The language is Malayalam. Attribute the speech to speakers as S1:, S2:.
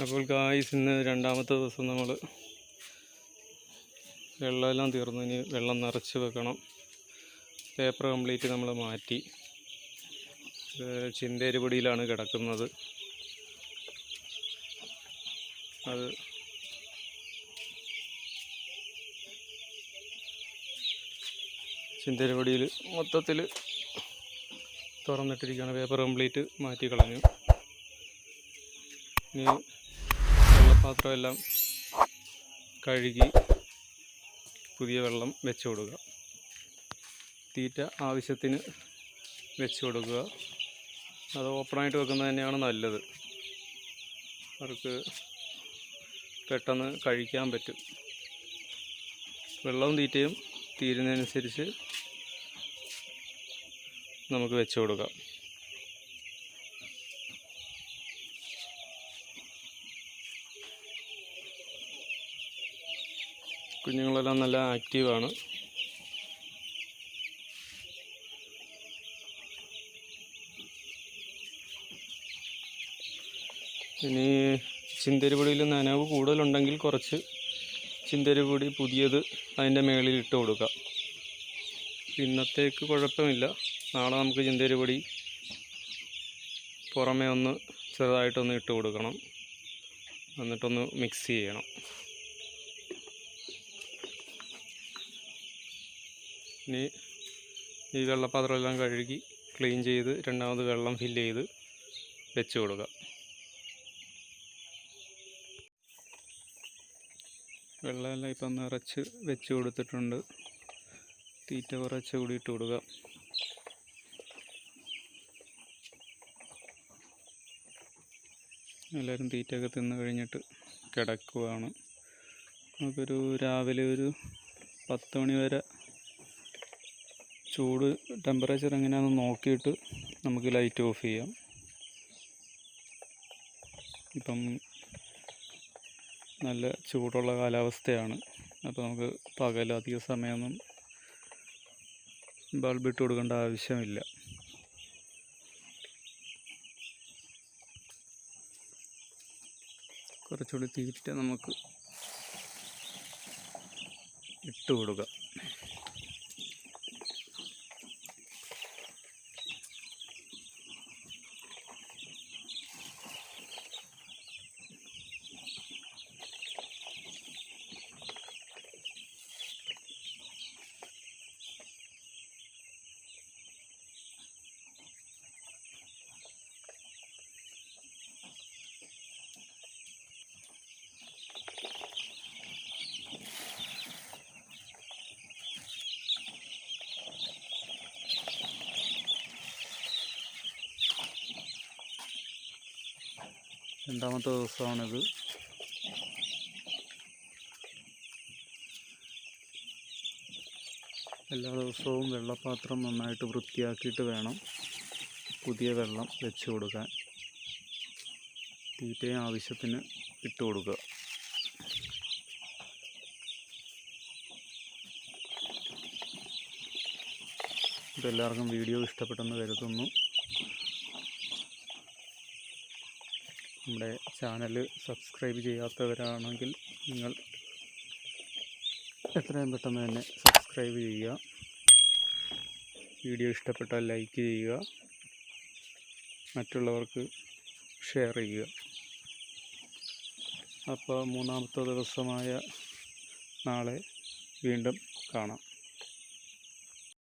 S1: അപ്പോൾ ഗായ്സ്, ഇന്ന് രണ്ടാമത്തെ ദിവസം നമ്മൾ വെള്ളമെല്ലാം തീർന്നു. ഇനി വെള്ളം നിറച്ച് വെക്കണം. പേപ്പർ കംപ്ലീറ്റ് നമ്മൾ മാറ്റി. ചിന്തേരിപൊടിയിലാണ് കിടക്കുന്നത്. അത് ചിന്തേരിപൊടിയിൽ മൊത്തത്തിൽ തുറന്നിട്ടിരിക്കുകയാണ്. പേപ്പർ കംപ്ലീറ്റ് മാറ്റി കളഞ്ഞു. ഇനി വെള്ളപ്പാത്രമെല്ലാം കഴുകി പുതിയ വെള്ളം വെച്ച് കൊടുക്കുക. തീറ്റ ആവശ്യത്തിന് വെച്ച് കൊടുക്കുക. അത് ഓപ്പണായിട്ട് വെക്കുന്നത് തന്നെയാണ് നല്ലത്. അവർക്ക് പെട്ടെന്ന് കഴിക്കാൻ പറ്റും. വെള്ളവും തീറ്റയും തീരുന്നതനുസരിച്ച് നമുക്ക് വെച്ച് കൊടുക്കാം. കുഞ്ഞുങ്ങളെല്ലാം നല്ല ആക്റ്റീവാണ്. ഇനി ചിന്തരിപ്പൊടിയിൽ നനവ് കൂടുതലുണ്ടെങ്കിൽ കുറച്ച് ചിന്തരിപ്പൊടി പുതിയത് അതിൻ്റെ മേളിൽ ഇട്ട് കൊടുക്കാം. ഇന്നത്തേക്ക് കുഴപ്പമില്ല. നാളെ നമുക്ക് ചിന്തരിപ്പൊടി പുറമേ ഒന്ന് ചെറുതായിട്ടൊന്ന് ഇട്ട് കൊടുക്കണം. എന്നിട്ടൊന്ന് മിക്സ് ചെയ്യണം. ഇനി ഈ വെള്ളപ്പാത്രമെല്ലാം കഴുകി ക്ലീൻ ചെയ്ത് രണ്ടാമത് വെള്ളം ഫില്ല് ചെയ്ത് വെച്ച് കൊടുക്കുക. വെള്ളമെല്ലാം ഇപ്പം നിറച്ച് വെച്ച് കൊടുത്തിട്ടുണ്ട്. തീറ്റ കുറച്ച് കൂടി ഇട്ട് കൊടുക്കുക. എല്ലാവരും തീറ്റയൊക്കെ തിന്ന് കഴിഞ്ഞിട്ട് കിടക്കുകയാണ്. നമുക്കൊരു രാവിലെ ഒരു 10 മണി വരെ ചൂട് ടെമ്പറേച്ചർ എങ്ങനെയാണെന്ന് നോക്കിയിട്ട് നമുക്ക് ലൈറ്റ് ഓഫ് ചെയ്യാം. ഇപ്പം നല്ല ചൂടുള്ള കാലാവസ്ഥയാണ്. അപ്പോൾ നമുക്ക് പകൽ അധിക സമയമൊന്നും ബൾബ് ഇട്ട് കൊടുക്കേണ്ട ആവശ്യമില്ല. കുറച്ചുകൂടി തീറ്റ നമുക്ക് ഇട്ട് കൊടുക്കാം. രണ്ടാമത്തെ ദിവസമാണിത്. എല്ലാ ദിവസവും വെള്ളപ്പാത്രം നന്നായിട്ട് വൃത്തിയാക്കിയിട്ട് വേണം പുതിയ വെള്ളം വെച്ച് കൊടുക്കാൻ. തീറ്റയും ആവശ്യത്തിന് ഇട്ട് കൊടുക്കുക. ഇതെല്ലാവർക്കും വീഡിയോ ഇഷ്ടപ്പെട്ടെന്ന് കരുതുന്നു. നമ്മുടെ ചാനൽ സബ്സ്ക്രൈബ് ചെയ്യാത്തവരാണെങ്കിൽ നിങ്ങൾ എത്രയും പെട്ടെന്ന് തന്നെ സബ്സ്ക്രൈബ് ചെയ്യുക. വീഡിയോ ഇഷ്ടപ്പെട്ടാൽ ലൈക്ക് ചെയ്യുക. മറ്റുള്ളവർക്ക് ഷെയർ ചെയ്യുക. അപ്പോൾ മൂന്നാമത്തെ ദിവസമായ നാളെ വീണ്ടും കാണാം.